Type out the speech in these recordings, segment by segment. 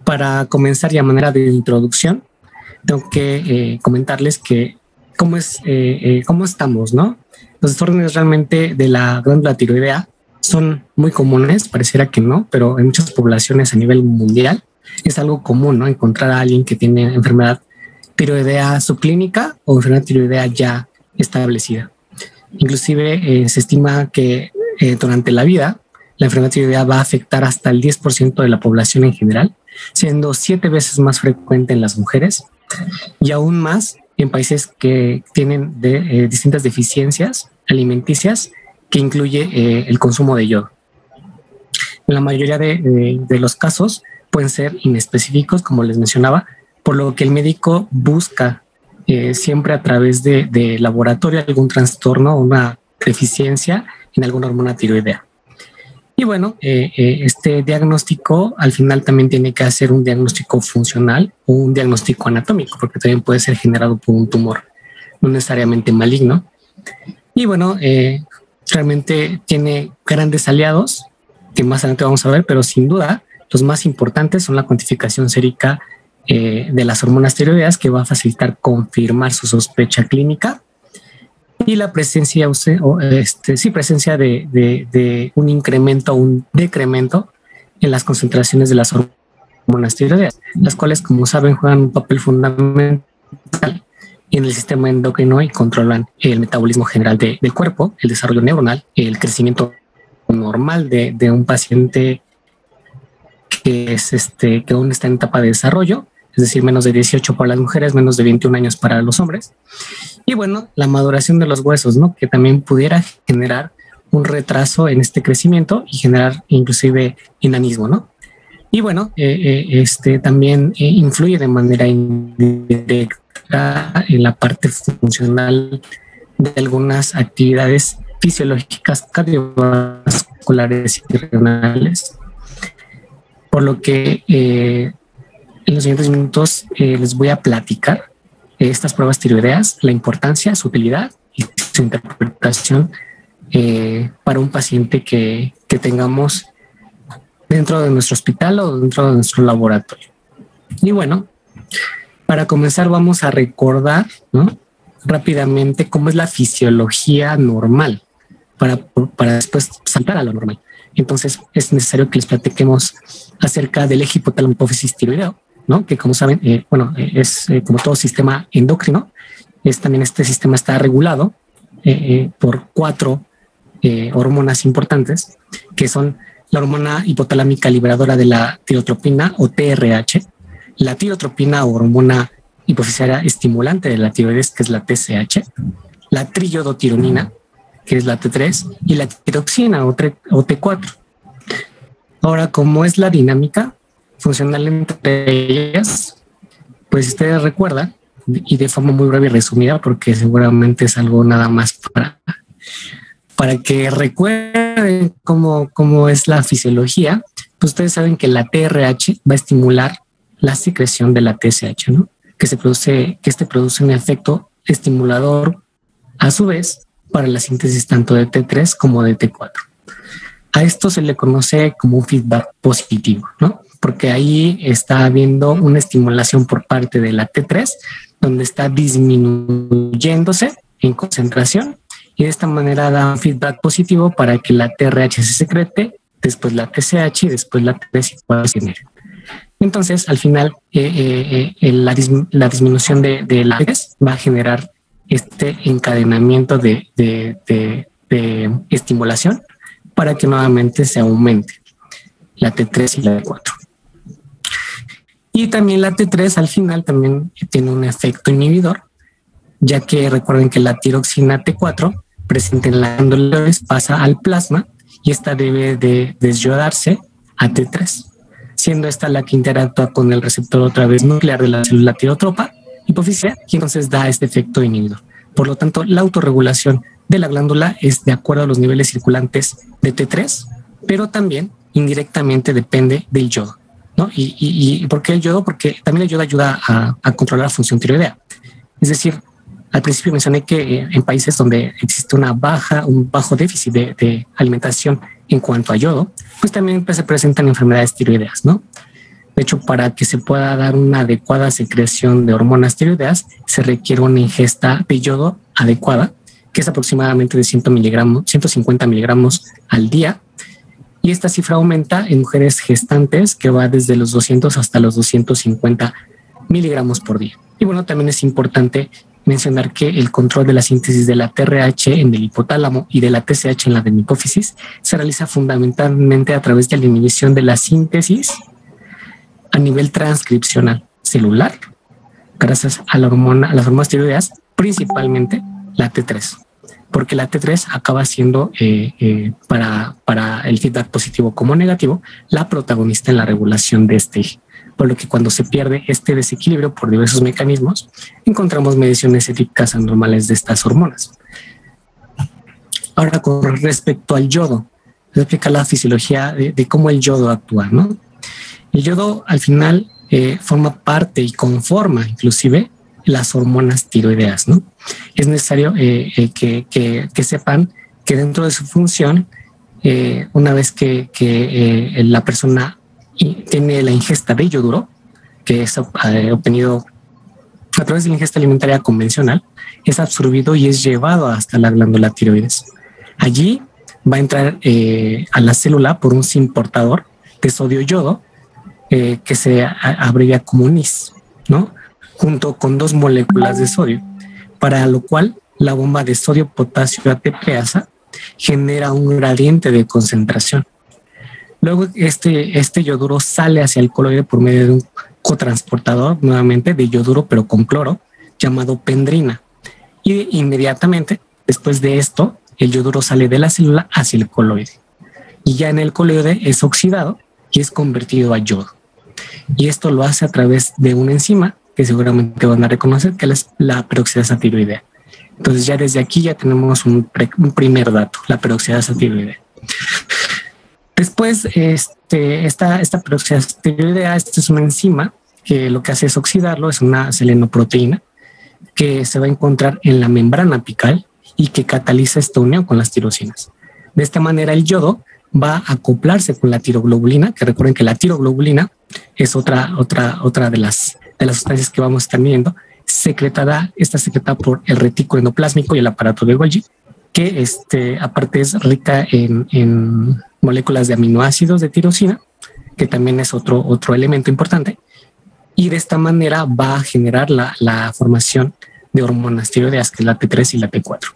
Para comenzar y a manera de introducción, tengo que comentarles que cómo estamos, ¿no? Los desórdenes realmente de la glándula tiroidea son muy comunes, pareciera que no, pero en muchas poblaciones a nivel mundial es algo común, ¿no? Encontrar a alguien que tiene enfermedad tiroidea subclínica o enfermedad tiroidea ya establecida. Inclusive se estima que durante la vida la enfermedad tiroidea va a afectar hasta el 10% de la población en general, siendo 7 veces más frecuente en las mujeres y aún más en países que tienen distintas deficiencias alimenticias que incluye el consumo de yodo. En la mayoría de los casos pueden ser inespecíficos, como les mencionaba, por lo que el médico busca siempre a través de laboratorio algún trastorno o una deficiencia en alguna hormona tiroidea. Y bueno, este diagnóstico al final también tiene que hacer un diagnóstico funcional o un diagnóstico anatómico, porque también puede ser generado por un tumor, no necesariamente maligno. Y bueno, realmente tiene grandes aliados que más adelante vamos a ver, pero sin duda los más importantes son la cuantificación sérica de las hormonas tiroideas, que va a facilitar confirmar su sospecha clínica, y la presencia presencia de un incremento o un decremento en las concentraciones de las hormonas tiroideas, las cuales, como saben, juegan un papel fundamental en el sistema endocrino y controlan el metabolismo general del cuerpo, el desarrollo neuronal, el crecimiento normal de un paciente que aún está en etapa de desarrollo, es decir, menos de 18 para las mujeres, menos de 21 años para los hombres. Y bueno, la maduración de los huesos, ¿no? Que también pudiera generar un retraso en este crecimiento y generar inclusive enanismo, ¿no? Y bueno, también influye de manera indirecta en la parte funcional de algunas actividades fisiológicas cardiovasculares y renales. Por lo que en los siguientes minutos les voy a platicar estas pruebas tiroideas, la importancia, su utilidad y su interpretación para un paciente que tengamos dentro de nuestro hospital o dentro de nuestro laboratorio. Y bueno, para comenzar vamos a recordar, ¿no?, rápidamente cómo es la fisiología normal para después saltar a lo normal. Entonces es necesario que les platiquemos acerca del eje hipotálamo hipófisis tiroideo, ¿no? Que, como saben, es como todo sistema endocrino. También este sistema está regulado por 4 hormonas importantes, que son la hormona hipotalámica liberadora de la tirotropina o TRH, la tirotropina o hormona hipofisiaria estimulante de la tiroides, que es la TSH, la triiodotironina, que es la T3, y la tiroxina o T4. Ahora, ¿cómo es la dinámica funcional entre ellas? Pues ustedes recuerdan, y de forma muy breve y resumida, porque seguramente es algo nada más para que recuerden cómo es la fisiología. Pues ustedes saben que la TRH va a estimular la secreción de la TSH, ¿no? Que produce un efecto estimulador a su vez para la síntesis tanto de T3 como de T4. A esto se le conoce como un feedback positivo, ¿no? Porque ahí está habiendo una estimulación por parte de la T3, donde está disminuyéndose en concentración, y de esta manera da un feedback positivo para que la TRH se secrete, después la TSH y después la T3 igual se genere. Entonces, al final, la disminución de la T3 va a generar este encadenamiento de estimulación para que nuevamente se aumente la T3 y la T4. Y también la T3 al final también tiene un efecto inhibidor, ya que recuerden que la tiroxina T4 presente en la glándula pasa al plasma y esta debe de desyodarse a T3, siendo esta la que interactúa con el receptor otra vez nuclear de la célula tirotropa hipofisiaria y entonces da este efecto inhibidor. Por lo tanto, la autorregulación de la glándula es de acuerdo a los niveles circulantes de T3, pero también indirectamente depende del yodo, ¿no? ¿Y por qué el yodo? Porque también el yodo ayuda a controlar la función tiroidea. Es decir, al principio mencioné que en países donde existe un bajo déficit de alimentación en cuanto a yodo, pues también se presentan enfermedades tiroideas, ¿no? De hecho, para que se pueda dar una adecuada secreción de hormonas tiroideas, se requiere una ingesta de yodo adecuada, que es aproximadamente de 150 miligramos al día. Y esta cifra aumenta en mujeres gestantes, que va desde los 200 hasta los 250 miligramos por día. Y bueno, también es importante mencionar que el control de la síntesis de la TRH en el hipotálamo y de la TSH en la hipófisis se realiza fundamentalmente a través de la inhibición de la síntesis a nivel transcripcional celular, gracias a las hormonas tiroideas, principalmente la T3, porque la T3 acaba siendo para el feedback positivo como negativo la protagonista en la regulación de este eje. Por lo que cuando se pierde este desequilibrio por diversos mecanismos, encontramos mediciones típicas anormales de estas hormonas. Ahora, con respecto al yodo, voy a explicar la fisiología de cómo el yodo actúa, ¿no? El yodo al final forma parte y conforma inclusive las hormonas tiroideas, ¿no? Es necesario que sepan que dentro de su función, una vez que la persona tiene la ingesta de yoduro, que es obtenido a través de la ingesta alimentaria convencional, es absorbido y es llevado hasta la glándula tiroides. Allí va a entrar a la célula por un SIM portador de sodio-yodo, que se abrevia como NIS, ¿no? Junto con 2 moléculas de sodio, para lo cual la bomba de sodio-potasio ATPasa genera un gradiente de concentración. Luego este yoduro sale hacia el coloide por medio de un cotransportador, nuevamente de yoduro pero con cloro, llamado pendrina. Y inmediatamente después de esto, el yoduro sale de la célula hacia el coloide. Y ya en el coloide es oxidado y es convertido a yodo. Y esto lo hace a través de una enzima que seguramente van a reconocer, que es la peroxidasa tiroidea. Entonces ya desde aquí ya tenemos un primer dato, la peroxidasa tiroidea. Después, esta peroxidasa tiroidea, esta es una enzima que lo que hace es oxidarlo, es una selenoproteína que se va a encontrar en la membrana apical y que cataliza esta unión con las tirosinas. De esta manera el yodo va a acoplarse con la tiroglobulina, que recuerden que la tiroglobulina es otra de las sustancias que vamos a estar viendo, está secretada por el retículo endoplásmico y el aparato de Golgi, que aparte es rica en moléculas de aminoácidos de tirosina, que también es otro elemento importante, y de esta manera va a generar la formación de hormonas tiroideas, que es la T3 y la T4.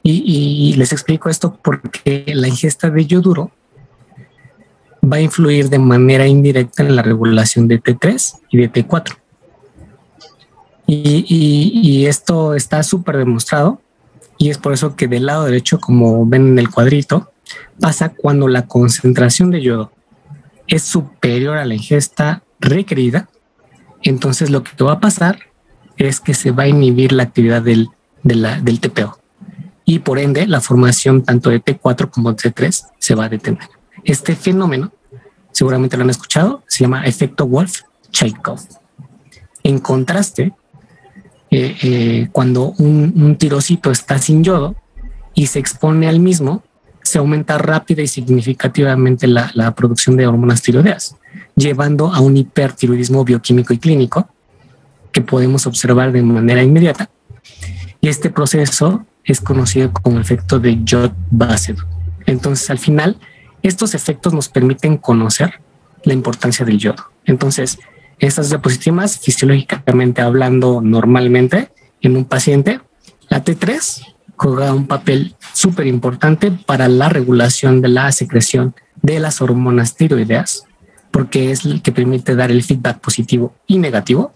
Y les explico esto porque la ingesta de yoduro va a influir de manera indirecta en la regulación de T3 y de T4. Y esto está súper demostrado, y es por eso que del lado derecho, como ven en el cuadrito, pasa cuando la concentración de yodo es superior a la ingesta requerida. Entonces lo que va a pasar es que se va a inhibir la actividad del TPO, y por ende la formación tanto de T4 como de T3 se va a detener. Este fenómeno, seguramente lo han escuchado, se llama efecto Wolff-Chaikoff. En contraste, cuando un tirocito está sin yodo y se expone al mismo, se aumenta rápida y significativamente la producción de hormonas tiroideas, llevando a un hipertiroidismo bioquímico y clínico que podemos observar de manera inmediata. Y este proceso es conocido como efecto de Jod-Basedow. Entonces, al final, estos efectos nos permiten conocer la importancia del yodo. Entonces, estas diapositivas, fisiológicamente hablando, normalmente en un paciente, la T3 juega un papel súper importante para la regulación de la secreción de las hormonas tiroideas, porque es el que permite dar el feedback positivo y negativo,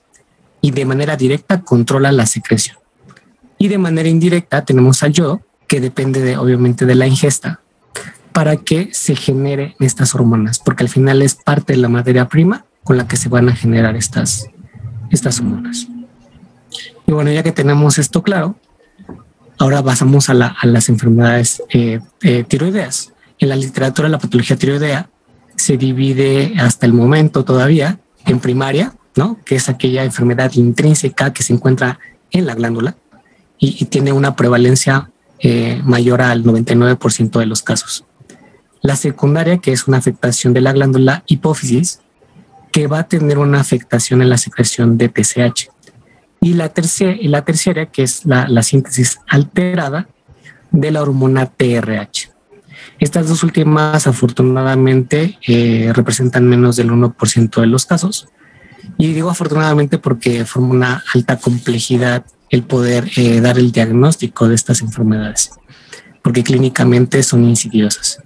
y de manera directa controla la secreción. Y de manera indirecta tenemos al yodo, que depende obviamente de la ingesta para que se genere estas hormonas, porque al final es parte de la materia prima con la que se van a generar estas hormonas. Y bueno, ya que tenemos esto claro, ahora pasamos a las enfermedades tiroideas. En la literatura, la patología tiroidea se divide hasta el momento todavía en primaria, ¿no? Que es aquella enfermedad intrínseca que se encuentra en la glándula y tiene una prevalencia mayor al 99% de los casos. La secundaria, que es una afectación de la glándula hipófisis, que va a tener una afectación en la secreción de TSH. Y la tercera, que es la síntesis alterada de la hormona TRH. Estas dos últimas, afortunadamente, representan menos del 1% de los casos. Y digo afortunadamente porque forma una alta complejidad el poder dar el diagnóstico de estas enfermedades, porque clínicamente son insidiosas.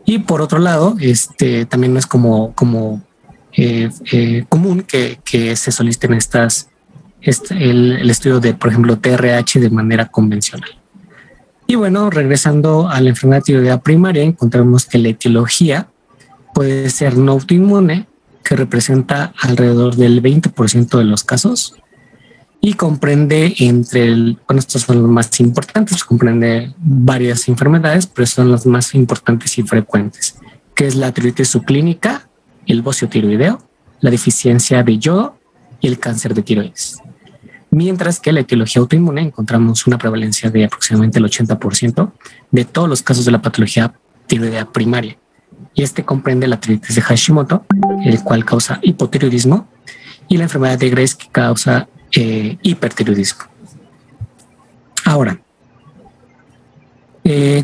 Y por otro lado, también no es como común que se soliciten el estudio de, por ejemplo, TRH de manera convencional. Y bueno, regresando a la enfermedad de tiroidea primaria, encontramos que la etiología puede ser no autoinmune, que representa alrededor del 20% de los casos, y comprende estos son los más importantes, comprende varias enfermedades, pero son las más importantes y frecuentes, que es la tiroides subclínica, el bocio tiroideo, la deficiencia de yodo y el cáncer de tiroides. Mientras que la etiología autoinmune encontramos una prevalencia de aproximadamente el 80% de todos los casos de la patología tiroidea primaria. Y comprende la tiroides de Hashimoto, el cual causa hipotiroidismo, y la enfermedad de Graves, que causa hipertiroidismo. Ahora,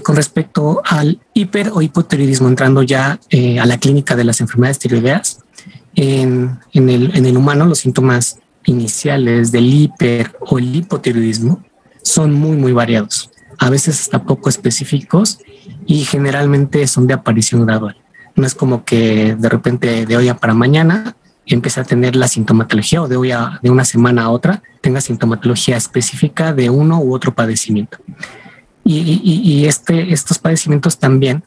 con respecto al hiper o hipotiroidismo, entrando ya a la clínica de las enfermedades tiroideas, en el humano los síntomas iniciales del hiper o el hipotiroidismo son muy, muy variados, a veces hasta poco específicos, y generalmente son de aparición gradual. No es como que de repente de hoy a para mañana empieza a tener la sintomatología, o de una semana a otra tenga sintomatología específica de uno u otro padecimiento. Y estos padecimientos también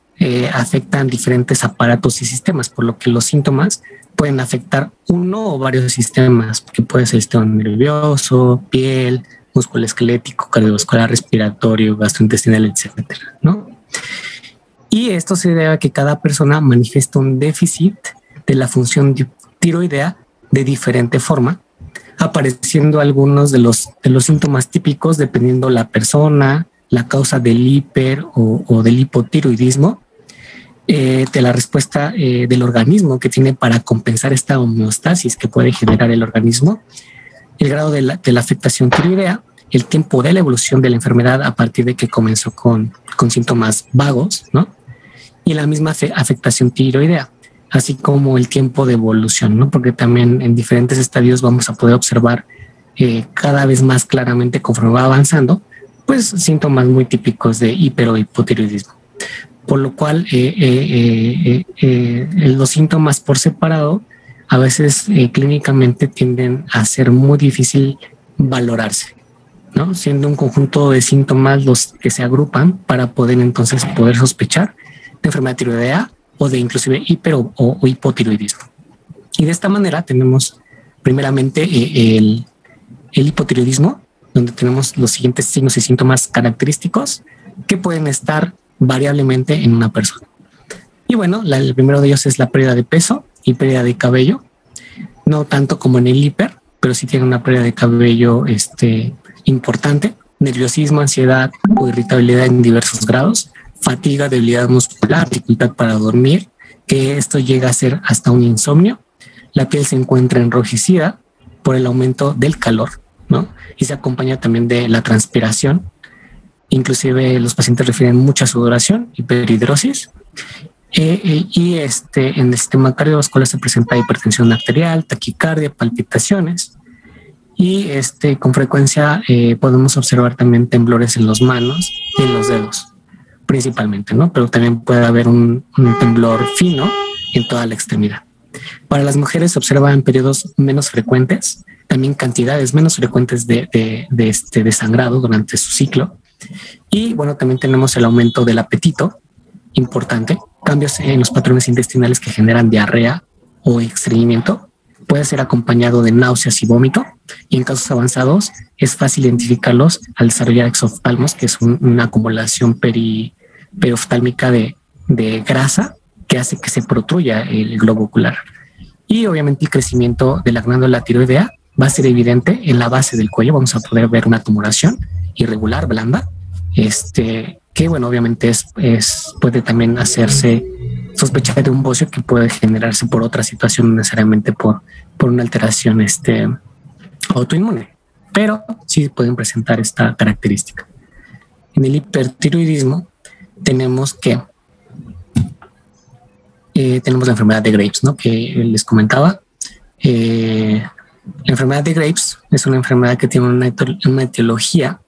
afectan diferentes aparatos y sistemas, por lo que los síntomas pueden afectar uno o varios sistemas, que puede ser el sistema nervioso, piel, músculo esquelético, cardiovascular, respiratorio, gastrointestinal, etcétera, ¿no? Y esto se debe a que cada persona manifiesta un déficit de la función tiroidea de diferente forma, apareciendo algunos de los síntomas típicos dependiendo la persona, la causa del hiper o del hipotiroidismo, de la respuesta del organismo que tiene para compensar esta homeostasis que puede generar el organismo, el grado de la afectación tiroidea, el tiempo de la evolución de la enfermedad a partir de que comenzó con síntomas vagos, ¿no? Y la misma afectación tiroidea, así como el tiempo de evolución, ¿no? Porque también en diferentes estadios vamos a poder observar cada vez más claramente, conforme va avanzando, pues síntomas muy típicos de hiper o hipotiroidismo. Por lo cual los síntomas por separado a veces clínicamente tienden a ser muy difícil valorarse, ¿no? Siendo un conjunto de síntomas los que se agrupan para poder sospechar de enfermedad tiroidea o de inclusive hiper o hipotiroidismo. Y de esta manera tenemos primeramente el hipotiroidismo, donde tenemos los siguientes signos y síntomas característicos que pueden estar variablemente en una persona. Y bueno, el primero de ellos es la pérdida de peso y pérdida de cabello, no tanto como en el hiper, pero sí tiene una pérdida de cabello importante, nerviosismo, ansiedad o irritabilidad en diversos grados, fatiga, debilidad muscular, dificultad para dormir, que esto llega a ser hasta un insomnio. La piel se encuentra enrojecida por el aumento del calor, ¿no? Y se acompaña también de la transpiración. Inclusive los pacientes refieren mucha sudoración, hiperhidrosis. En el sistema cardiovascular se presenta hipertensión arterial, taquicardia, palpitaciones. Y con frecuencia podemos observar también temblores en las manos y en los dedos, principalmente, ¿no? Pero también puede haber un temblor fino en toda la extremidad. Para las mujeres se observa en periodos menos frecuentes, también cantidades menos frecuentes de sangrado durante su ciclo. Y bueno, también tenemos el aumento del apetito, importante, cambios en los patrones intestinales que generan diarrea o estreñimiento. Puede ser acompañado de náuseas y vómito, y en casos avanzados es fácil identificarlos al desarrollar exoftalmos, que es una acumulación perioftálmica de grasa que hace que se protruya el globo ocular. Y obviamente el crecimiento de la glándula tiroidea va a ser evidente en la base del cuello. Vamos a poder ver una tumoración irregular, blanda, que bueno, obviamente puede también hacerse sospecha de un bocio que puede generarse por otra situación, no necesariamente por una alteración autoinmune, pero sí pueden presentar esta característica. En el hipertiroidismo tenemos que tenemos la enfermedad de Graves, ¿no? Que les comentaba. La enfermedad de Graves es una enfermedad que tiene una etiología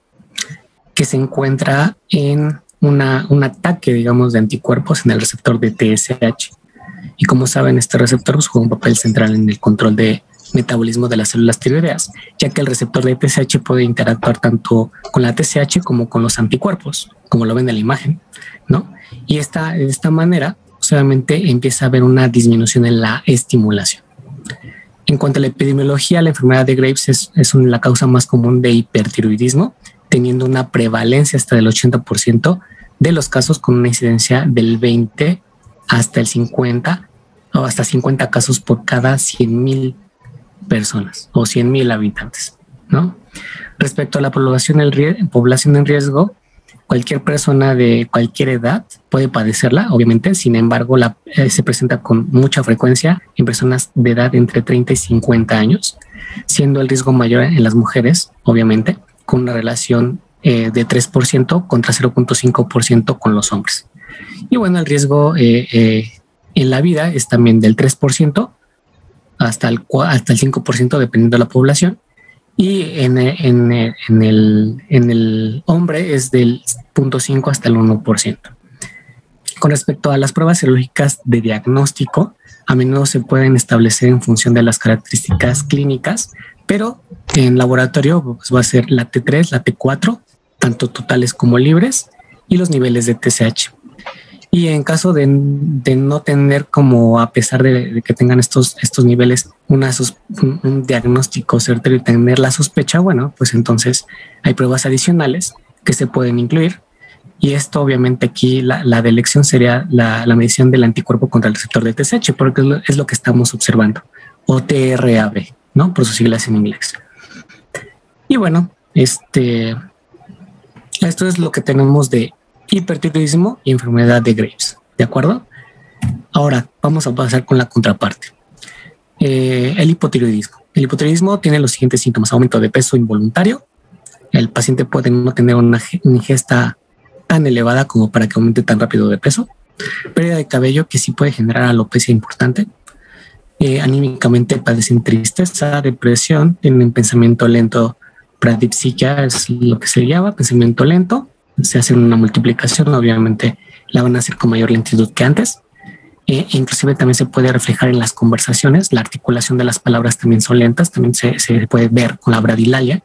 que se encuentra en un ataque, digamos, de anticuerpos en el receptor de TSH. Y como saben, este receptor juega un papel central en el control de metabolismo de las células tiroideas, ya que el receptor de TSH puede interactuar tanto con la TSH como con los anticuerpos, como lo ven en la imagen, ¿no? Y de esta manera, solamente empieza a haber una disminución en la estimulación. En cuanto a la epidemiología, la enfermedad de Graves es la causa más común de hipertiroidismo, teniendo una prevalencia hasta del 80% de los casos, con una incidencia del 20 hasta el 50 o hasta 50 casos por cada 100,000 personas o 100,000 habitantes, ¿no? Respecto a la población en riesgo, cualquier persona de cualquier edad puede padecerla, obviamente. Sin embargo, se presenta con mucha frecuencia en personas de edad entre 30 y 50 años, siendo el riesgo mayor en las mujeres, obviamente, con una relación de 3% contra 0.5% con los hombres. Y bueno, el riesgo en la vida es también del 3% hasta el 5% dependiendo de la población. Y en el hombre es del 0.5 hasta el 1%. Con respecto a las pruebas serológicas de diagnóstico, a menudo se pueden establecer en función de las características clínicas, pero en laboratorio pues, va a ser la T3, la T4, tanto totales como libres, y los niveles de TSH. Y en caso de no tener, como a pesar de que tengan estos niveles, un diagnóstico certero y tener la sospecha, bueno, pues entonces hay pruebas adicionales que se pueden incluir. Y esto obviamente aquí la de elección sería la medición del anticuerpo contra el receptor de TSH, porque es lo que estamos observando, o TRAB, ¿no? Por sus siglas en inglés. Y bueno, esto es lo que tenemos de hipertiroidismo y enfermedad de Graves, ¿de acuerdo? Ahora vamos a pasar con la contraparte. El hipotiroidismo. El hipotiroidismo tiene los siguientes síntomas: aumento de peso involuntario. El paciente puede no tener una ingesta tan elevada como para que aumente tan rápido de peso. Pérdida de cabello, que sí puede generar alopecia importante. Anímicamente padecen tristeza, depresión, tienen pensamiento lento. Pradipsiquia es lo que se llama pensamiento lento. Se hace una multiplicación, obviamente la van a hacer con mayor lentitud que antes. Inclusive también se puede reflejar en las conversaciones. La articulación de las palabras también son lentas, también se puede ver con la bradilalia.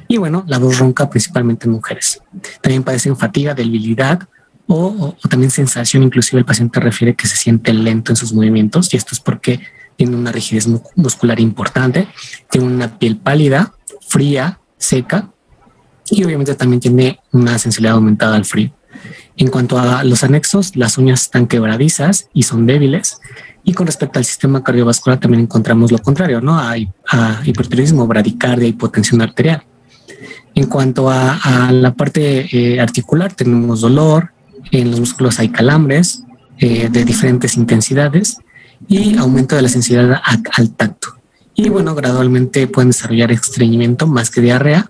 Y bueno, la voz ronca principalmente en mujeres. También padecen fatiga, debilidad o también sensación. Inclusive el paciente refiere que se siente lento en sus movimientos, y esto es porque tiene una rigidez muscular importante, tiene una piel pálida, fría, seca, y obviamente también tiene una sensibilidad aumentada al frío. En cuanto a los anexos, las uñas están quebradizas y son débiles. Y con respecto al sistema cardiovascular también encontramos lo contrario, ¿no? Hay hipertiroidismo, bradicardia, hipotensión arterial. En cuanto a la parte articular, tenemos dolor, en los músculos hay calambres de diferentes intensidades y aumento de la sensibilidad al tacto. Y bueno, gradualmente pueden desarrollar estreñimiento más que diarrea.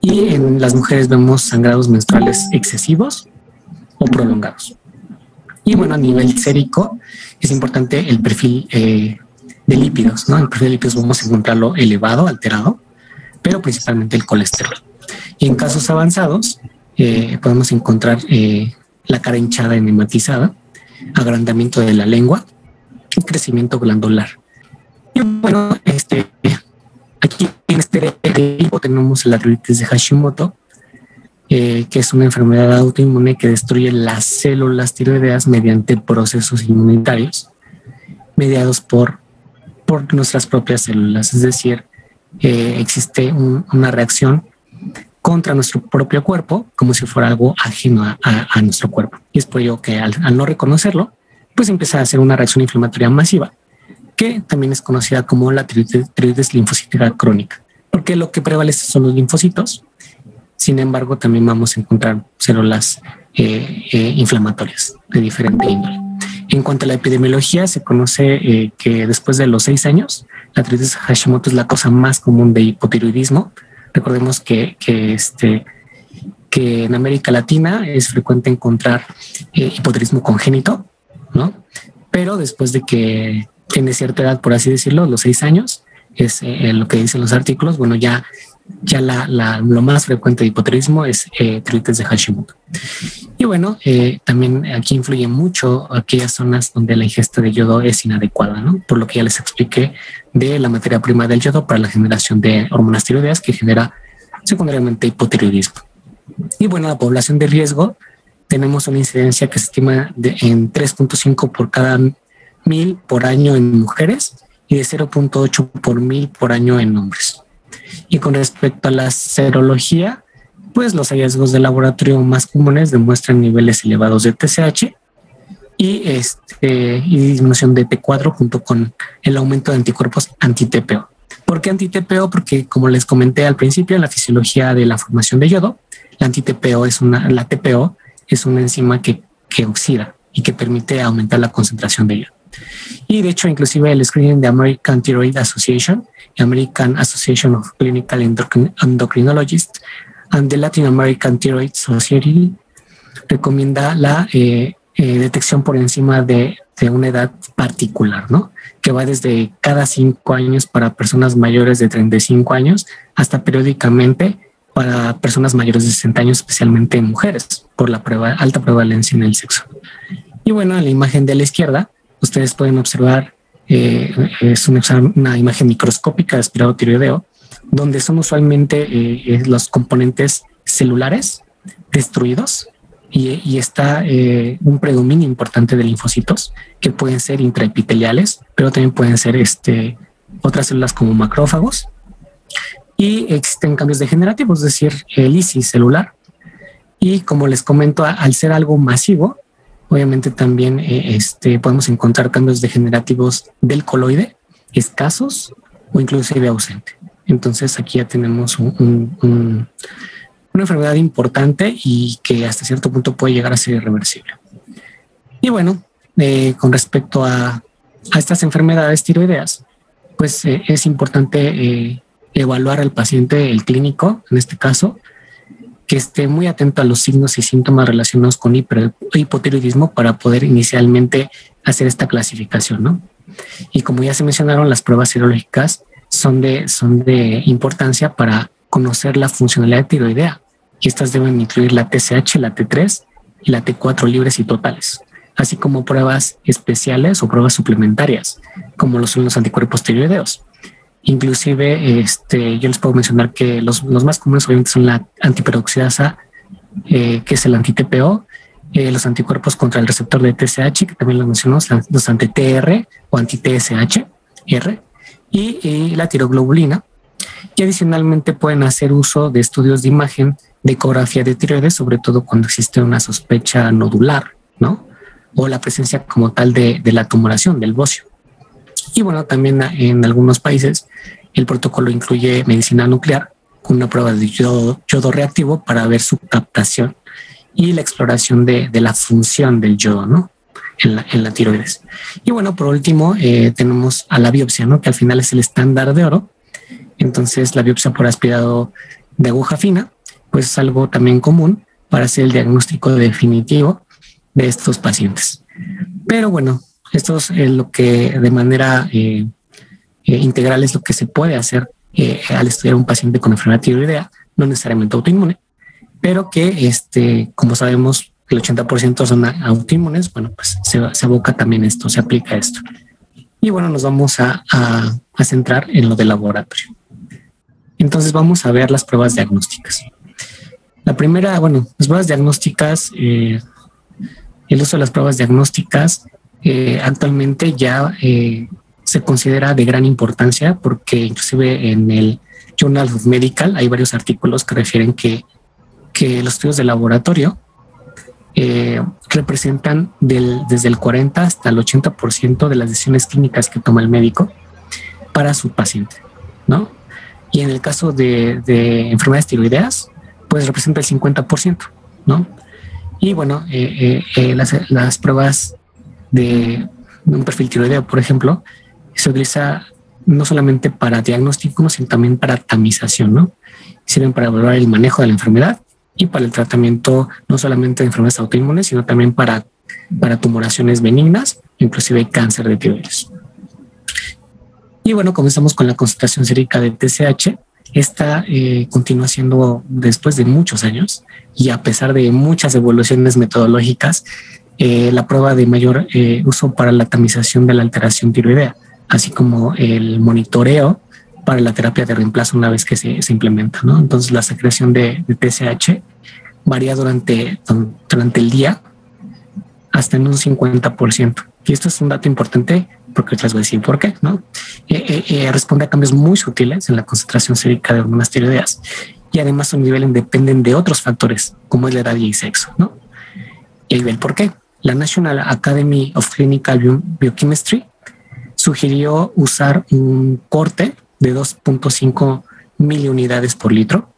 Y en las mujeres vemos sangrados menstruales excesivos o prolongados. Y bueno, a nivel sérico es importante el perfil de lípidos, ¿no? El perfil de lípidos vamos a encontrarlo elevado, alterado, pero principalmente el colesterol. Y en casos avanzados podemos encontrar la cara hinchada, enematizada, agrandamiento de la lengua y crecimiento glandular. Y bueno, aquí en este tipo tenemos la artritis de Hashimoto, que es una enfermedad autoinmune que destruye las células tiroideas mediante procesos inmunitarios mediados por nuestras propias células. Es decir, existe una reacción contra nuestro propio cuerpo como si fuera algo ajeno a nuestro cuerpo. Y es por ello que al no reconocerlo, pues empieza a hacer una reacción inflamatoria masiva, que también es conocida como la tiroides linfocítica crónica, porque lo que prevalece son los linfocitos. Sin embargo, también vamos a encontrar células inflamatorias de diferente índole. En cuanto a la epidemiología, se conoce que después de los 6 años, la tiroides de Hashimoto es la causa más común de hipotiroidismo. Recordemos que en América Latina es frecuente encontrar hipotiroidismo congénito, ¿no? Pero después de que tiene cierta edad, por así decirlo, los 6 años, es lo que dicen los artículos. Bueno, ya lo más frecuente de hipotiroidismo es tiroides de Hashimoto. Y bueno, también aquí influye mucho aquellas zonas donde la ingesta de yodo es inadecuada, ¿no? Por lo que ya les expliqué de la materia prima del yodo para la generación de hormonas tiroideas que genera secundariamente hipotiroidismo. Y bueno, la población de riesgo, tenemos una incidencia que se estima en 3.5 por cada 1000 por año en mujeres y de 0.8 por 1000 por año en hombres. Y con respecto a la serología, pues los hallazgos de laboratorio más comunes demuestran niveles elevados de TSH y disminución de T4 junto con el aumento de anticuerpos anti-TPO. ¿Por qué anti-TPO? Porque, como les comenté al principio, en la fisiología de la formación de yodo, la TPO es una enzima que oxida y que permite aumentar la concentración de yodo. Y de hecho, inclusive el screening de American Thyroid Association, American Association of Clinical Endocrinologists and the Latin American Thyroid Society recomienda la detección por encima de una edad particular, ¿no? Que va desde cada 5 años para personas mayores de 35 años hasta periódicamente para personas mayores de 60 años, especialmente en mujeres, por la alta prevalencia en el sexo. Y bueno, en la imagen de la izquierda, ustedes pueden observar, es una imagen microscópica de aspirado tiroideo, donde son usualmente los componentes celulares destruidos y está un predominio importante de linfocitos que pueden ser intraepiteliales, pero también pueden ser otras células como macrófagos. Y existen cambios degenerativos, es decir, lisis celular. Y como les comento, al ser algo masivo, obviamente también podemos encontrar cambios degenerativos del coloide, escasos o inclusive ausente. Entonces aquí ya tenemos una enfermedad importante y que hasta cierto punto puede llegar a ser irreversible. Y bueno, con respecto a estas enfermedades tiroideas, pues es importante evaluar al paciente, el clínico en este caso, que esté muy atento a los signos y síntomas relacionados con hipotiroidismo para poder inicialmente hacer esta clasificación, ¿no? Y como ya se mencionaron, las pruebas serológicas son de importancia para conocer la funcionalidad tiroidea, y estas deben incluir la TSH, la T3 y la T4 libres y totales, así como pruebas especiales o pruebas suplementarias, como lo son los anticuerpos tiroideos. Inclusive, yo les puedo mencionar que los más comunes obviamente son la antiperoxidasa, que es el anti-TPO, los anticuerpos contra el receptor de TSH, que también lo mencionamos, los anti-TR o anti-TSH-R, y la tiroglobulina. Y adicionalmente pueden hacer uso de estudios de imagen de ecografía de tiroides, sobre todo cuando existe una sospecha nodular, ¿no? O la presencia como tal de la tumoración del bocio. Y bueno, también en algunos países el protocolo incluye medicina nuclear con una prueba de yodo reactivo para ver su captación y la exploración de la función del yodo, ¿no? En la tiroides. Y bueno, por último, tenemos a la biopsia, ¿no? Que al final es el estándar de oro. Entonces, la biopsia por aspirado de aguja fina, pues es algo también común para hacer el diagnóstico definitivo de estos pacientes. Pero bueno, esto es lo que de manera integral es lo que se puede hacer al estudiar un paciente con enfermedad tiroidea, no necesariamente autoinmune, pero que como sabemos el 80% son autoinmunes, bueno, pues se aboca también esto, se aplica esto. Y bueno, nos vamos a centrar en lo del laboratorio. Entonces vamos a ver las pruebas diagnósticas. La primera, bueno, las pruebas diagnósticas, el uso de las pruebas diagnósticas actualmente ya se considera de gran importancia, porque inclusive en el Journal of Medical hay varios artículos que refieren que los estudios de laboratorio representan desde el 40 hasta el 80% de las decisiones clínicas que toma el médico para su paciente, ¿no? Y en el caso de enfermedades tiroideas, pues representa el 50%, ¿no? Y bueno, las pruebas de un perfil tiroideo, por ejemplo, se utiliza no solamente para diagnóstico, sino también para tamización, ¿no? Sirven para evaluar el manejo de la enfermedad y para el tratamiento no solamente de enfermedades autoinmunes, sino también para tumoraciones benignas, inclusive cáncer de tiroides. Y bueno, comenzamos con la concentración sérica de TSH. Esta continúa siendo, después de muchos años y a pesar de muchas evoluciones metodológicas, la prueba de mayor uso para la tamización de la alteración tiroidea, así como el monitoreo para la terapia de reemplazo una vez que se implementa, ¿no? Entonces la secreción de TSH varía durante el día hasta en un 50%. Y esto es un dato importante porque les voy a decir por qué, ¿no? Responde a cambios muy sutiles en la concentración sérica de hormonas tiroideas y además su nivel dependen de otros factores como es la edad y el sexo, ¿no? Y ahí ve el por qué. La National Academy of Clinical Biochemistry sugirió usar un corte de 2.5 miliunidades por litro.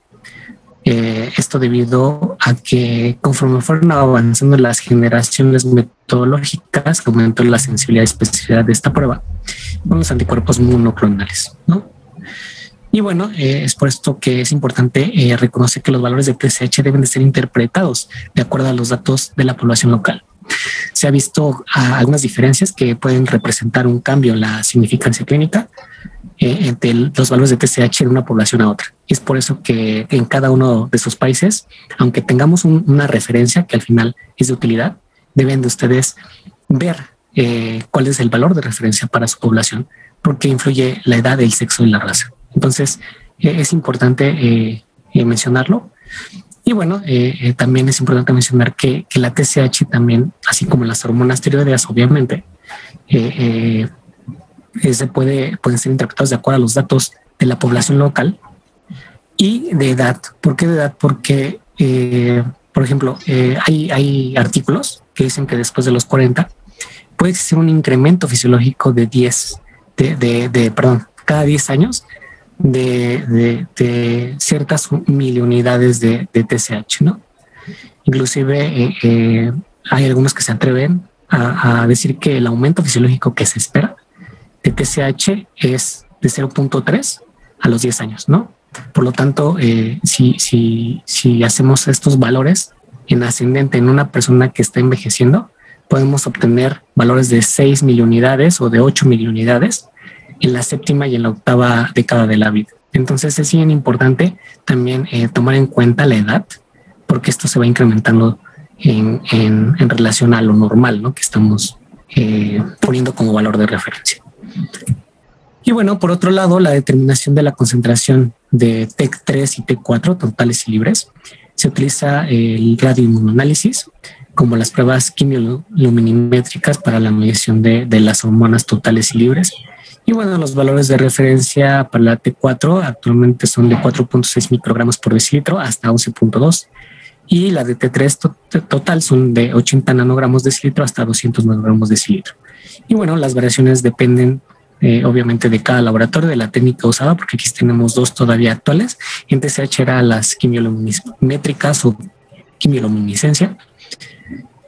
Esto debido a que conforme fueron avanzando las generaciones metodológicas, aumentó la sensibilidad y especificidad de esta prueba con los anticuerpos monoclonales, ¿no? Y bueno, es por esto que es importante reconocer que los valores de TSH deben de ser interpretados de acuerdo a los datos de la población local. Se ha visto algunas diferencias que pueden representar un cambio en la significancia clínica entre los valores de TSH de una población a otra. Y es por eso que en cada uno de sus países, aunque tengamos una referencia que al final es de utilidad, deben de ustedes ver cuál es el valor de referencia para su población, porque influye la edad, el sexo y la raza. Entonces, es importante mencionarlo. Y bueno, también es importante mencionar que la TSH también, así como las hormonas tiroideas, obviamente, pueden ser interpretados de acuerdo a los datos de la población local y de edad. ¿Por qué de edad? Porque, por ejemplo, hay artículos que dicen que después de los 40 puede existir un incremento fisiológico de cada 10 años de ciertas miliunidades de TSH, ¿no? Inclusive hay algunos que se atreven a decir que el aumento fisiológico que se espera de TSH es de 0.3 a los 10 años, ¿no? Por lo tanto, si hacemos estos valores en ascendente en una persona que está envejeciendo, podemos obtener valores de 6 miliunidades o de 8 miliunidades en la séptima y en la octava década de la vida. Entonces es bien importante también tomar en cuenta la edad, porque esto se va incrementando en relación a lo normal, ¿no? Que estamos poniendo como valor de referencia. Y bueno, por otro lado, la determinación de la concentración de TEC3 y T4 totales y libres, se utiliza el radioinmunoanálisis como las pruebas quimioluminimétricas para la medición de las hormonas totales y libres. Y bueno, los valores de referencia para la T4 actualmente son de 4.6 microgramos por decilitro hasta 11.2 y la de T3 total son de 80 nanogramos decilitro hasta 200 nanogramos decilitro. Y bueno, las variaciones dependen obviamente de cada laboratorio, de la técnica usada, porque aquí tenemos dos todavía actuales. En TSH era las quimiolumimétricas o quimioluminiscencia.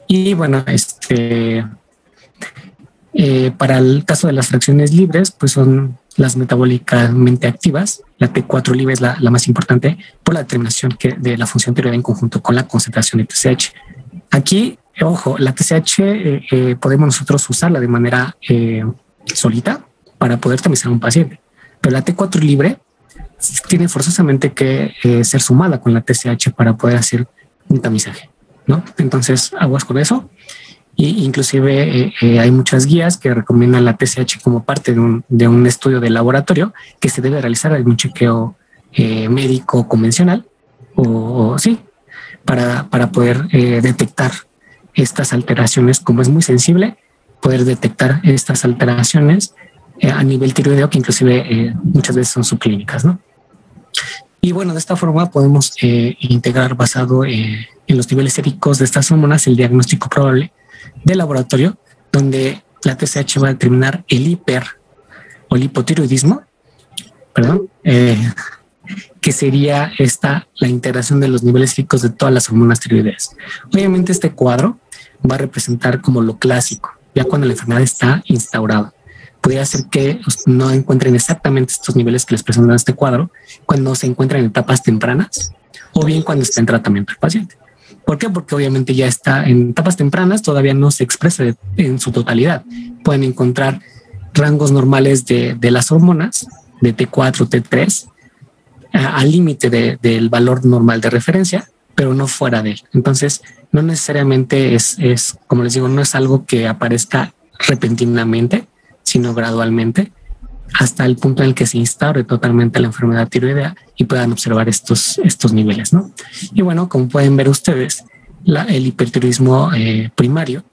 Y bueno, para el caso de las fracciones libres, pues son las metabólicamente activas. La T4 libre es la más importante por la determinación de la función tiroidea en conjunto con la concentración de TSH. Aquí, ojo, la TSH podemos nosotros usarla de manera solita para poder tamizar a un paciente, pero la T4 libre tiene forzosamente que ser sumada con la TSH para poder hacer un tamizaje, ¿no? Entonces, aguas con eso. Y inclusive hay muchas guías que recomiendan la TSH como parte de un estudio de laboratorio que se debe realizar en un chequeo médico convencional para poder detectar estas alteraciones. Como es muy sensible, poder detectar estas alteraciones a nivel tiroideo, que inclusive muchas veces son subclínicas, ¿no? Y bueno, de esta forma podemos integrar, basado en los niveles séricos de estas hormonas, el diagnóstico probable de laboratorio, donde la TSH va a determinar el hiper o el hipotiroidismo, que sería la integración de los niveles séricos de todas las hormonas tiroideas. Obviamente este cuadro va a representar como lo clásico, ya cuando la enfermedad está instaurada. Podría ser que no encuentren exactamente estos niveles que les presentan este cuadro cuando se encuentran en etapas tempranas o bien cuando está en tratamiento el paciente. ¿Por qué? Porque obviamente ya está en etapas tempranas, todavía no se expresa en su totalidad. Pueden encontrar rangos normales de las hormonas, de T4, T3, al límite del valor normal de referencia, pero no fuera de él. Entonces, no necesariamente es, como les digo, no es algo que aparezca repentinamente, sino gradualmente, hasta el punto en el que se instaure totalmente la enfermedad tiroidea y puedan observar estos niveles, ¿no? Y bueno, como pueden ver ustedes, el hipertiroidismo primario,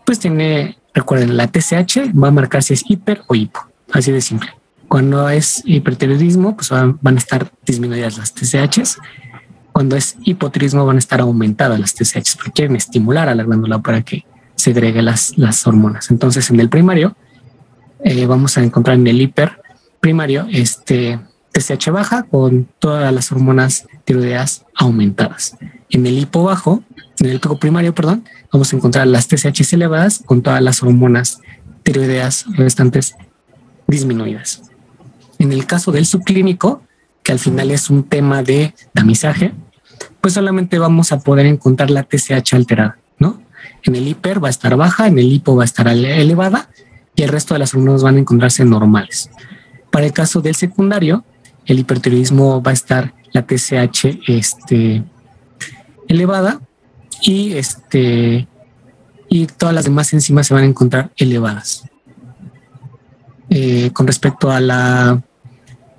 pues tiene, recuerden, la TSH va a marcar si es hiper o hipo, así de simple. Cuando es hipertiroidismo, pues van a estar disminuidas las TSHs. Cuando es hipotiroidismo van a estar aumentadas las TSHs porque quieren estimular a la glándula para que segregue las hormonas. Entonces, en el primario, vamos a encontrar en el hiper primario TSH baja con todas las hormonas tiroideas aumentadas. En el hipo bajo, en el pico primario, perdón, vamos a encontrar las TSH elevadas con todas las hormonas tiroideas restantes disminuidas. En el caso del subclínico, que al final es un tema de tamizaje, pues solamente vamos a poder encontrar la TSH alterada, ¿no? En el hiper va a estar baja, en el hipo va a estar elevada y el resto de las hormonas van a encontrarse normales. Para el caso del secundario, el hipertiroidismo va a estar la TSH elevada y todas las demás enzimas se van a encontrar elevadas. Con respecto a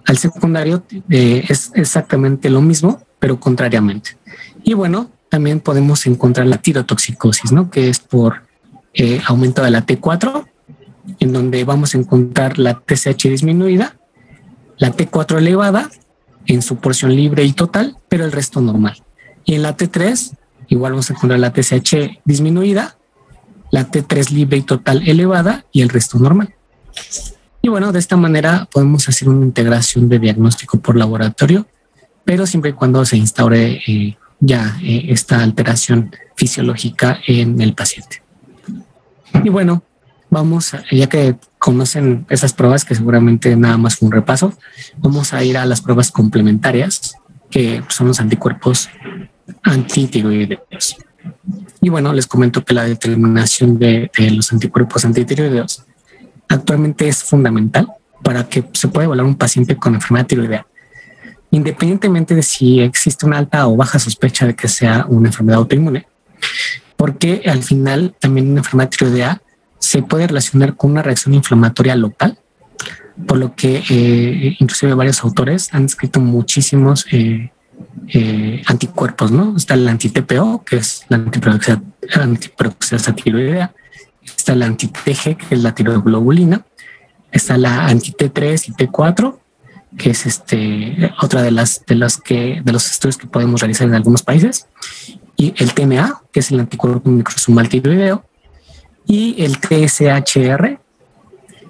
al secundario, es exactamente lo mismo, pero contrariamente. Y bueno, también podemos encontrar la tirotoxicosis, ¿no? Que es por aumento de la T4, en donde vamos a encontrar la TSH disminuida, la T4 elevada en su porción libre y total, pero el resto normal. Y en la T3, igual vamos a encontrar la TSH disminuida, la T3 libre y total elevada y el resto normal. Y bueno, de esta manera podemos hacer una integración de diagnóstico por laboratorio, pero siempre y cuando se instaure esta alteración fisiológica en el paciente. Y bueno, ya que conocen esas pruebas, que seguramente nada más fue un repaso, vamos a ir a las pruebas complementarias, que son los anticuerpos antitiroideos. Y bueno, les comento que la determinación de los anticuerpos antitiroideos actualmente es fundamental para que se pueda evaluar un paciente con enfermedad tiroidea, independientemente de si existe una alta o baja sospecha de que sea una enfermedad autoinmune, porque al final también una enfermedad tiroidea se puede relacionar con una reacción inflamatoria local, por lo que inclusive varios autores han escrito muchísimos anticuerpos, ¿no? Está el anti-TPO, que es la antiperoxidasa tiroidea, está la anti-TG, que es la tiroglobulina, está la anti-T3 y T4, que es otra de los estudios que podemos realizar en algunos países, y el TMA, que es el anticuerpo microsomal tiroideo, y el TSHR,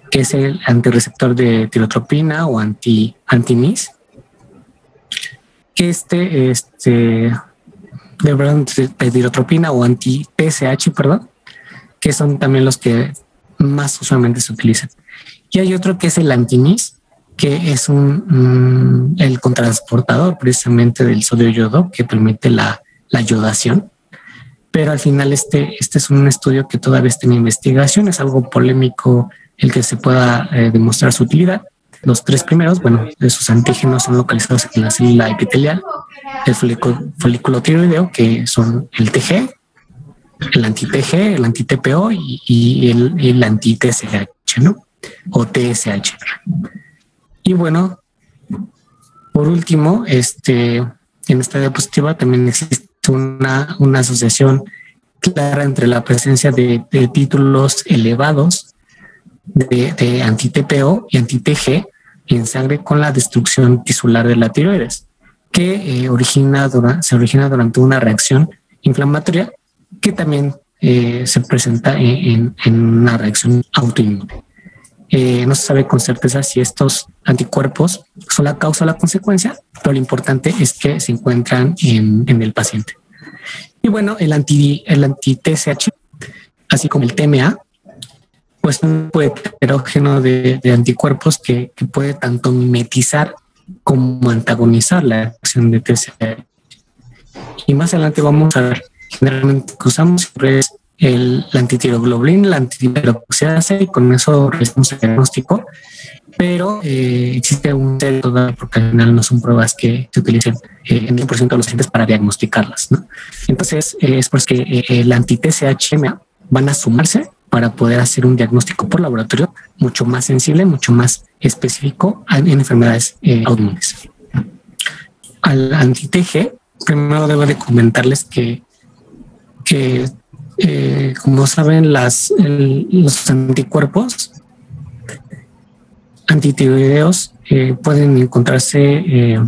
que es el antirreceptor de tirotropina o anti-NIS, que de tirotropina o anti-TSH, perdón, que son también los que más usualmente se utilizan. Y hay otro que es el anti-NIS, que es el contratransportador precisamente del sodio yodo que permite la yodación. Pero al final este es un estudio que todavía está en investigación, es algo polémico el que se pueda demostrar su utilidad. Los tres primeros, bueno, de sus antígenos son localizados en la célula epitelial, el folículo tiroideo, que son el TG, el anti-TG, el anti-TPO y el anti-TSH, ¿no? O TSH. Y bueno, por último, en esta diapositiva también existe una asociación clara entre la presencia de títulos elevados de anti-TPO y anti-TG en sangre con la destrucción tisular de la tiroides, que se origina durante una reacción inflamatoria que también se presenta en una reacción autoinmune. No se sabe con certeza si estos anticuerpos son la causa o la consecuencia, pero lo importante es que se encuentran en el paciente. Y bueno, el anti-TSH, así como el TMA, pues un tipo heterógeno de anticuerpos que puede tanto mimetizar como antagonizar la acción de TSH. Y más adelante vamos a ver, generalmente que usamos siempre es la antitiroglobulina, la antitiroperoxidasa, y con eso realizamos el diagnóstico. Pero existe un set todavía, porque al final no son pruebas que se utilicen en el 100% de los pacientes para diagnosticarlas, ¿no? Entonces, es por eso que el anti-TSH-MA van a sumarse para poder hacer un diagnóstico por laboratorio mucho más sensible, mucho más específico en enfermedades autoinmunes. Al anti-TG, primero debo de comentarles que como saben, los anticuerpos antitiroideos pueden encontrarse,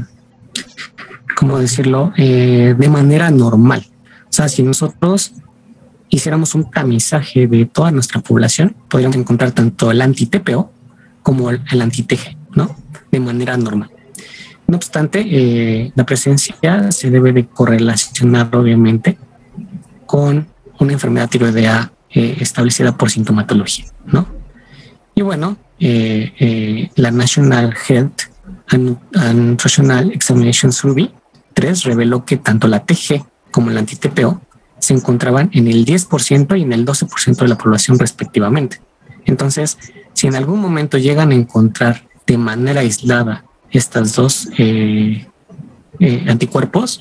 ¿cómo decirlo?, de manera normal. O sea, si nosotros hiciéramos un tamizaje de toda nuestra población, podríamos encontrar tanto el anti-TPO como el anti-TG, ¿no? De manera normal. No obstante, la presencia se debe de correlacionar, obviamente, con una enfermedad tiroidea establecida por sintomatología, ¿no? Y bueno, la National Health and Nutritional Examination Survey 3 reveló que tanto la TG como el anti-TPO se encontraban en el 10% y en el 12% de la población respectivamente. Entonces, si en algún momento llegan a encontrar de manera aislada estas dos anticuerpos,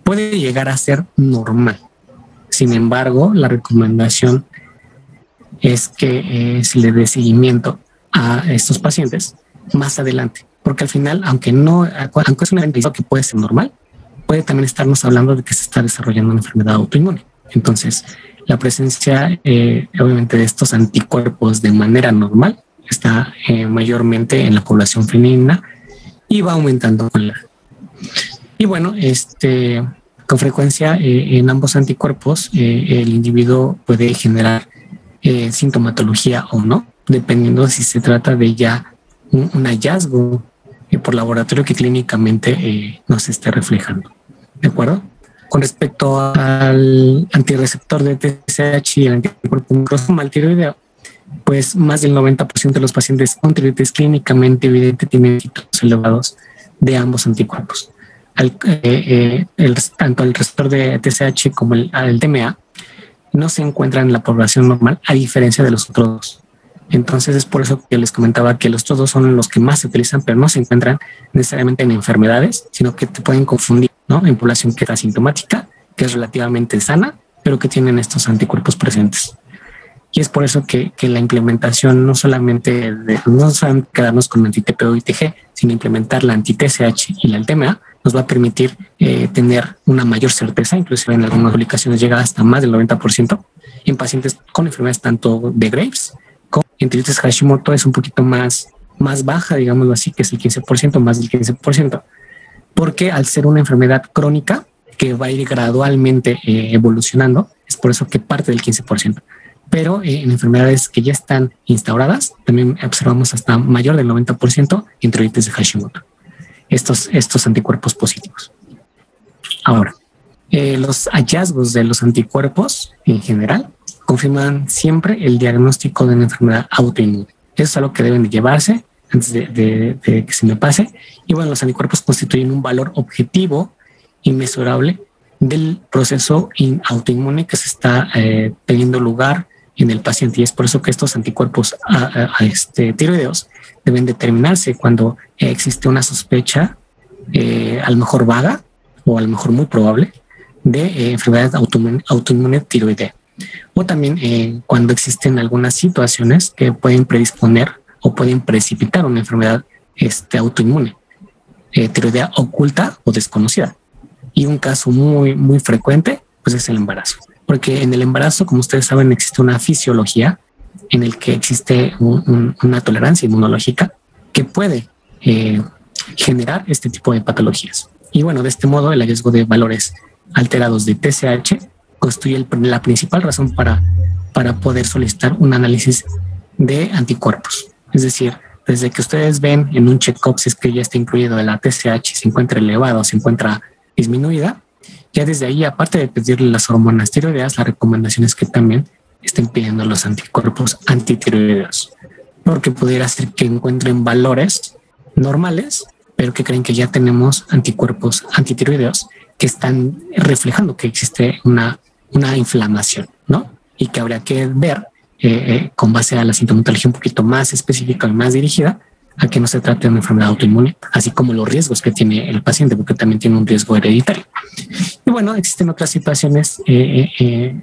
puede llegar a ser normal. Sin embargo, la recomendación es que se le dé seguimiento a estos pacientes más adelante, porque al final, aunque es un evento que puede ser normal, puede también estarnos hablando de que se está desarrollando una enfermedad autoinmune. Entonces, la presencia, obviamente, de estos anticuerpos de manera normal está mayormente en la población femenina y va aumentando con la edad. Y bueno, con frecuencia en ambos anticuerpos el individuo puede generar sintomatología o no, dependiendo si se trata de ya un hallazgo por laboratorio que clínicamente nos esté reflejando. ¿De acuerdo? Con respecto al antirreceptor de TSH y el anticuerpo microsomal tiroideo, pues más del 90% de los pacientes con tiroides clínicamente evidente tienen títulos elevados de ambos anticuerpos. Tanto el receptor de TSH como el TMA no se encuentran en la población normal, a diferencia de los otros dos. Entonces es por eso que les comentaba que los otros dos son los que más se utilizan, pero no se encuentran necesariamente en enfermedades, sino que te pueden confundir, ¿no? En población que es asintomática, que es relativamente sana, pero que tienen estos anticuerpos presentes. Y es por eso que la implementación no solamente quedarnos con anti-TPO y TG, sino implementar la anti-TSH y la TMA nos va a permitir tener una mayor certeza, inclusive en algunas publicaciones llega hasta más del 90% en pacientes con enfermedades tanto de Graves como en tiroides Hashimoto es un poquito más baja, digámoslo así, que es el 15%, más del 15%, porque al ser una enfermedad crónica que va a ir gradualmente evolucionando, es por eso que parte del 15%. Pero en enfermedades que ya están instauradas, también observamos hasta mayor del 90% en tiroides de Hashimoto. Estos anticuerpos positivos. Ahora, los hallazgos de los anticuerpos en general confirman siempre el diagnóstico de una enfermedad autoinmune. Eso es algo que deben de llevarse antes de que se me pase. Y bueno, los anticuerpos constituyen un valor objetivo y mesurable del proceso autoinmune que se está teniendo lugar en el paciente. Y es por eso que estos anticuerpos tiroideos deben determinarse cuando existe una sospecha, a lo mejor vaga o a lo mejor muy probable, de enfermedad autoinmune tiroidea. O también cuando existen algunas situaciones que pueden predisponer o pueden precipitar una enfermedad autoinmune tiroidea oculta o desconocida. Y un caso muy, muy frecuente pues es el embarazo. Porque en el embarazo, como ustedes saben, existe una fisiología en el que existe una tolerancia inmunológica que puede generar este tipo de patologías. Y bueno, de este modo, el hallazgo de valores alterados de TSH constituye la principal razón para poder solicitar un análisis de anticuerpos. Es decir, desde que ustedes ven en un check-up si es que ya está incluido la TSH, se encuentra elevada o se encuentra disminuida, ya desde ahí, aparte de pedirle las hormonas tiroideas, la recomendación es que también estén pidiendo los anticuerpos antitiroideos, porque pudiera ser que encuentren valores normales, pero que creen que ya tenemos anticuerpos antitiroideos que están reflejando que existe una inflamación, ¿no? Y que habría que ver con base a la sintomatología un poquito más específica y más dirigida a que no se trate de una enfermedad autoinmune, así como los riesgos que tiene el paciente, porque también tiene un riesgo hereditario. Y bueno, existen otras situaciones,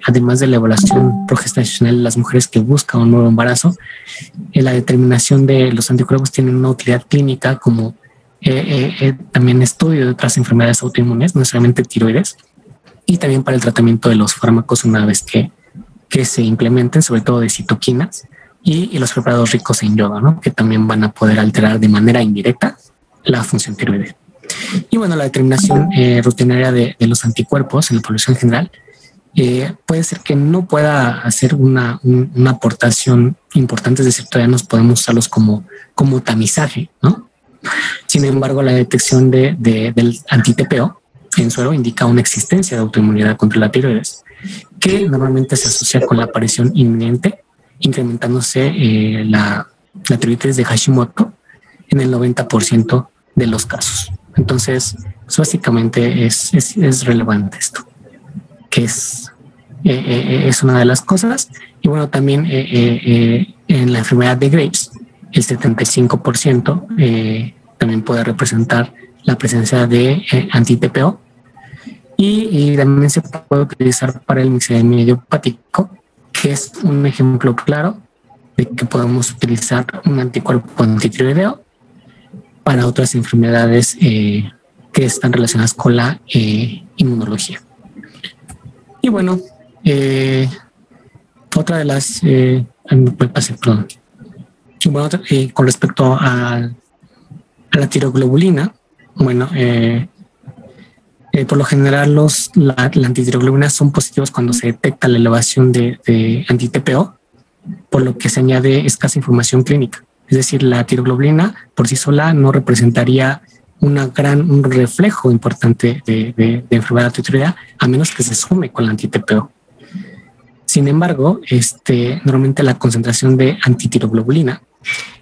además de la evaluación progestacional de las mujeres que buscan un nuevo embarazo, la determinación de los anticuerpos tiene una utilidad clínica como también estudio de otras enfermedades autoinmunes, no solamente tiroides, y también para el tratamiento de los fármacos una vez que se implementen, sobre todo de citoquinas y los preparados ricos en yodo, ¿no? Que también van a poder alterar de manera indirecta la función tiroidea. Y bueno, la determinación rutinaria de los anticuerpos en la población general puede ser que no pueda hacer una aportación importante, es decir, todavía nos podemos usarlos como tamizaje, ¿no? Sin embargo, la detección del anti-TPO en suero indica una existencia de autoinmunidad contra la tiroides, que normalmente se asocia con la aparición inminente, incrementándose la tiroides de Hashimoto en el 90% de los casos. Entonces, pues básicamente es relevante esto, que es una de las cosas. Y bueno, también en la enfermedad de Graves, el 75% también puede representar la presencia de anti-TPO, y también se puede utilizar para el mixedemia idiopático, que es un ejemplo claro de que podemos utilizar un anticuerpo antitiroideo para otras enfermedades que están relacionadas con la inmunología. Y bueno, otra de las... perdón. Y bueno, con respecto a la tiroglobulina, bueno, por lo general la antitiroglobulina son positivos cuando se detecta la elevación de anti-TPO, por lo que se añade escasa información clínica. Es decir, la tiroglobulina por sí sola no representaría un reflejo importante de enfermedad antitiroidea, a menos que se sume con la anti-TPO. Sin embargo, normalmente la concentración de antitiroglobulina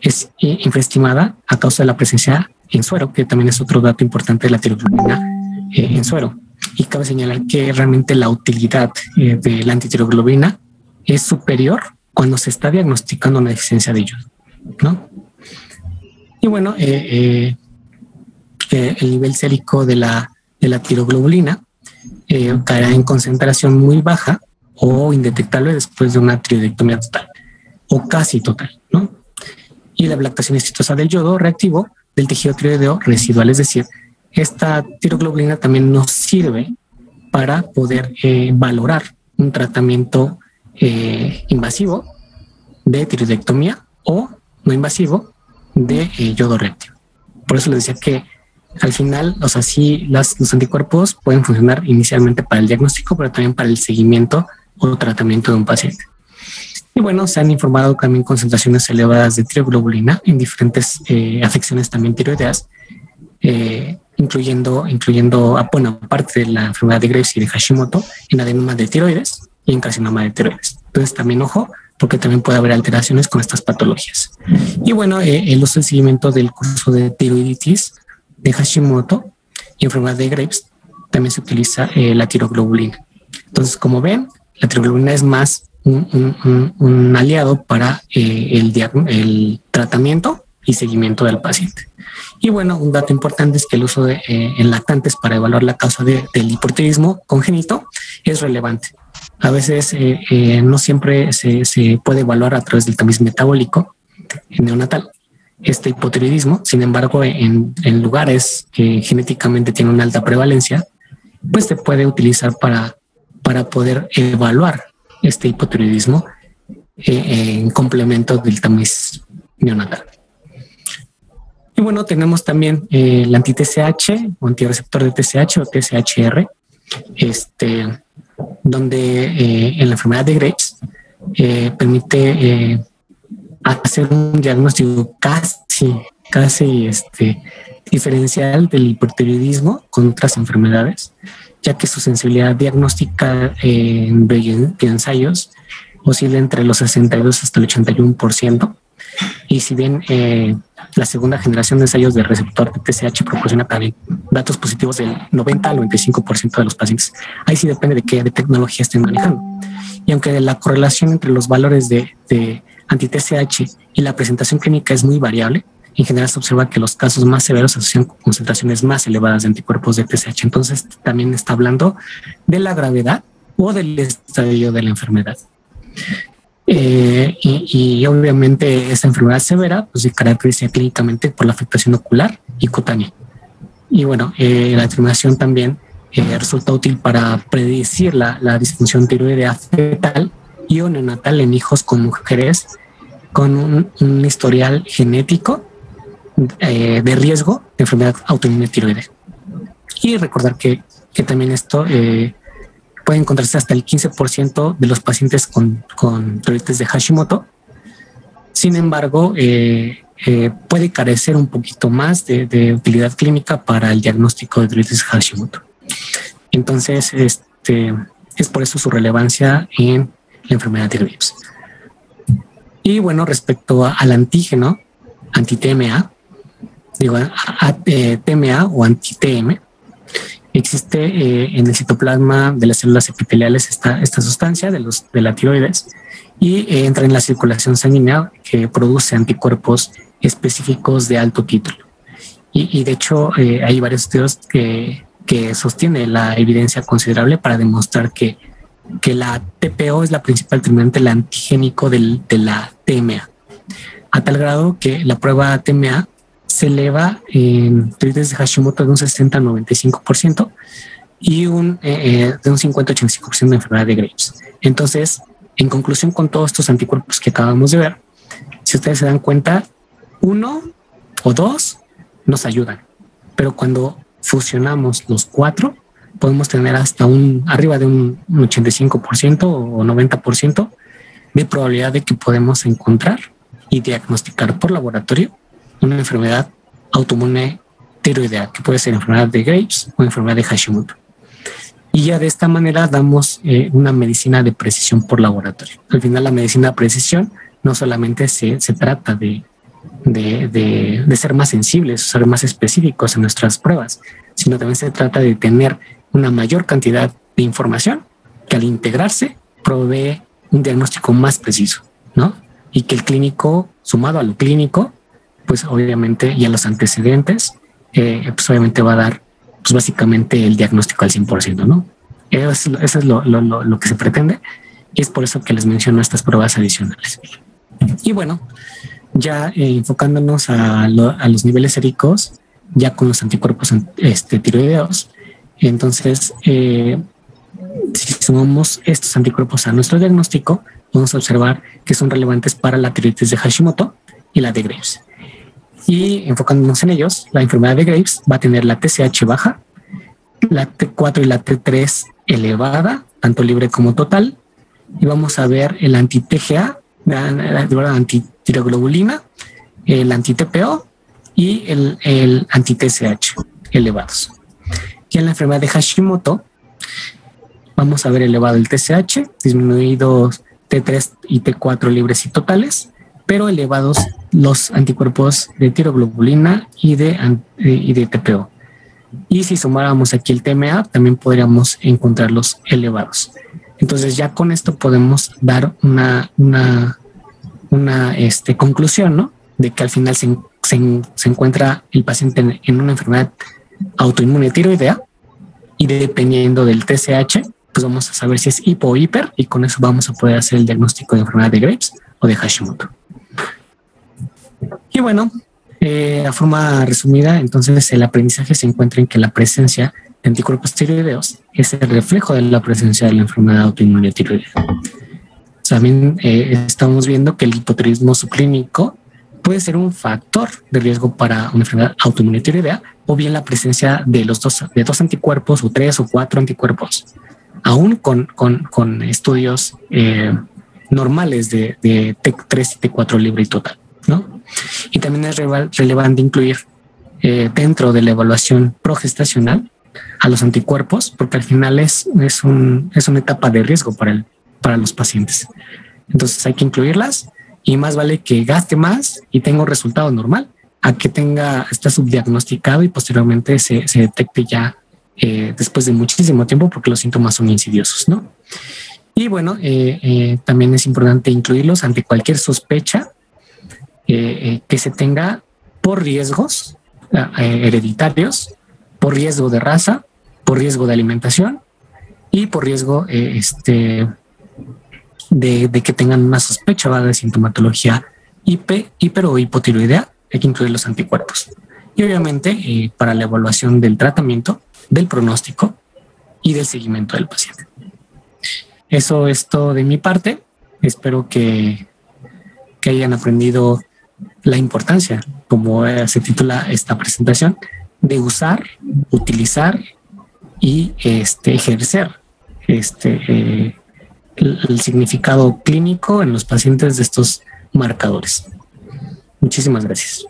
es infraestimada a causa de la presencia en suero, que también es otro dato importante de la tiroglobulina en suero. Y cabe señalar que realmente la utilidad de la antitiroglobulina es superior cuando se está diagnosticando una deficiencia de yodo, ¿no? Y bueno, el nivel sérico de la tiroglobulina caerá en concentración muy baja o indetectable después de una tiroidectomía total o casi total, ¿no? Y la ablactación exitosa del yodo reactivo del tejido tiroideo residual, es decir, esta tiroglobulina también nos sirve para poder valorar un tratamiento invasivo de tiroidectomía o no invasivo de yodo reactivo. Por eso les decía que al final, o sea, sí, los anticuerpos pueden funcionar inicialmente para el diagnóstico, pero también para el seguimiento o tratamiento de un paciente. Y bueno, se han informado también concentraciones elevadas de tiroglobulina en diferentes afecciones también tiroideas, incluyendo aparte de la enfermedad de Graves y de Hashimoto, en adenoma de tiroides y en carcinoma de tiroides. Entonces también ojo, porque también puede haber alteraciones con estas patologías. Y bueno, el uso y seguimiento del curso de tiroiditis de Hashimoto y enfermedad de Graves también se utiliza la tiroglobulina. Entonces, como ven, la tiroglobulina es más un aliado para el tratamiento y seguimiento del paciente. Y bueno, un dato importante es que el uso en lactantes para evaluar la causa del hipotiroidismo congénito es relevante. A veces no siempre se puede evaluar a través del tamiz metabólico neonatal este hipotiroidismo. Sin embargo, en lugares que genéticamente tienen una alta prevalencia, pues se puede utilizar para poder evaluar este hipotiroidismo en complemento del tamiz neonatal. Y bueno, tenemos también el anti-TSH o antirreceptor de TSH o TSHR, donde en la enfermedad de Graves permite hacer un diagnóstico casi diferencial del hipotiroidismo con otras enfermedades, ya que su sensibilidad diagnóstica en ensayos oscila entre los 62 hasta el 81%. Y si bien la segunda generación de ensayos de receptor de TSH proporciona también datos positivos del 90 al 95% de los pacientes, ahí sí depende de qué tecnología estén manejando. Y aunque la correlación entre los valores de anti-TSH y la presentación clínica es muy variable, en general se observa que los casos más severos asocian con concentraciones más elevadas de anticuerpos de TSH. Entonces también está hablando de la gravedad o del estadio de la enfermedad. Y obviamente esta enfermedad severa pues, se caracteriza clínicamente por la afectación ocular y cutánea. Y bueno, la determinación también resulta útil para predecir la disfunción tiroidea fetal y o neonatal en hijos con mujeres con un historial genético de riesgo de enfermedad autoinmune tiroidea. Y recordar que también esto puede encontrarse hasta el 15% de los pacientes con tiroides de Hashimoto. Sin embargo, puede carecer un poquito más de utilidad clínica para el diagnóstico de tiroides Hashimoto. Entonces, es por eso su relevancia en la enfermedad de Graves. Y bueno, respecto al antígeno anti-TMA, TMA o anti-TM, existe en el citoplasma de las células epiteliales esta sustancia de la tiroides y entra en la circulación sanguínea que produce anticuerpos específicos de alto título. Y de hecho hay varios estudios que sostienen la evidencia considerable para demostrar que la TPO es la principal determinante del antigénico de la TMA, a tal grado que la prueba TMA se eleva en tiroides de Hashimoto de un 60 a 95% y de un 50 a 85% de enfermedad de Graves. Entonces, en conclusión, con todos estos anticuerpos que acabamos de ver, si ustedes se dan cuenta, 1 o 2 nos ayudan, pero cuando fusionamos los 4, podemos tener hasta arriba de un 85% o 90% de probabilidad de que podemos encontrar y diagnosticar por laboratorio una enfermedad autoinmune tiroidea, que puede ser enfermedad de Graves o enfermedad de Hashimoto. Y ya de esta manera damos una medicina de precisión por laboratorio. Al final, la medicina de precisión no solamente se trata de ser más sensibles, ser más específicos en nuestras pruebas, sino también se trata de tener una mayor cantidad de información que al integrarse provee un diagnóstico más preciso, ¿no? Y que el clínico, sumado a lo clínico, pues obviamente, y a los antecedentes, pues obviamente va a dar pues básicamente el diagnóstico al 100%, ¿no? Eso es lo que se pretende y es por eso que les menciono estas pruebas adicionales. Y bueno, ya enfocándonos a los niveles séricos, ya con los anticuerpos tiroideos, entonces, si sumamos estos anticuerpos a nuestro diagnóstico, vamos a observar que son relevantes para la tiroides de Hashimoto y la de Graves. Y enfocándonos en ellos, la enfermedad de Graves va a tener la TSH baja, la T4 y la T3 elevada, tanto libre como total, y vamos a ver el anti-TGA, la antitiroglobulina, el anti-TPO y el anti-TSH elevados. Y en la enfermedad de Hashimoto vamos a ver elevado el TSH, disminuidos T3 y T4 libres y totales, pero elevados los anticuerpos de tiroglobulina y de TPO. Y si sumáramos aquí el TMA, también podríamos encontrarlos elevados. Entonces ya con esto podemos dar una conclusión, ¿no? De que al final se encuentra el paciente en una enfermedad autoinmune tiroidea y dependiendo del TSH, pues vamos a saber si es hipo o hiper y con eso vamos a poder hacer el diagnóstico de enfermedad de Graves o de Hashimoto. Y bueno, a forma resumida, entonces el aprendizaje se encuentra en que la presencia de anticuerpos tiroideos es el reflejo de la presencia de la enfermedad autoinmune tiroidea. También estamos viendo que el hipotiroidismo subclínico puede ser un factor de riesgo para una enfermedad autoinmune tiroidea o bien la presencia de dos anticuerpos o 3 o 4 anticuerpos, aún con estudios normales de T3 y T4 libre y total, ¿no? Y también es relevante incluir dentro de la evaluación progestacional a los anticuerpos, porque al final es una etapa de riesgo para los pacientes. Entonces hay que incluirlas y más vale que gaste más y tenga un resultado normal a que está subdiagnosticado y posteriormente se detecte ya después de muchísimo tiempo porque los síntomas son insidiosos, ¿no? Y bueno, también es importante incluirlos ante cualquier sospecha que se tenga por riesgos hereditarios, por riesgo de raza, por riesgo de alimentación y por riesgo de que tengan una sospecha vaga de sintomatología hiper o hipotiroidea. Hay que incluir los anticuerpos. Y obviamente para la evaluación del tratamiento, del pronóstico y del seguimiento del paciente. Eso es todo de mi parte. Espero que hayan aprendido la importancia, como se titula esta presentación, de usar, utilizar y ejercer el significado clínico en los pacientes de estos marcadores. Muchísimas gracias.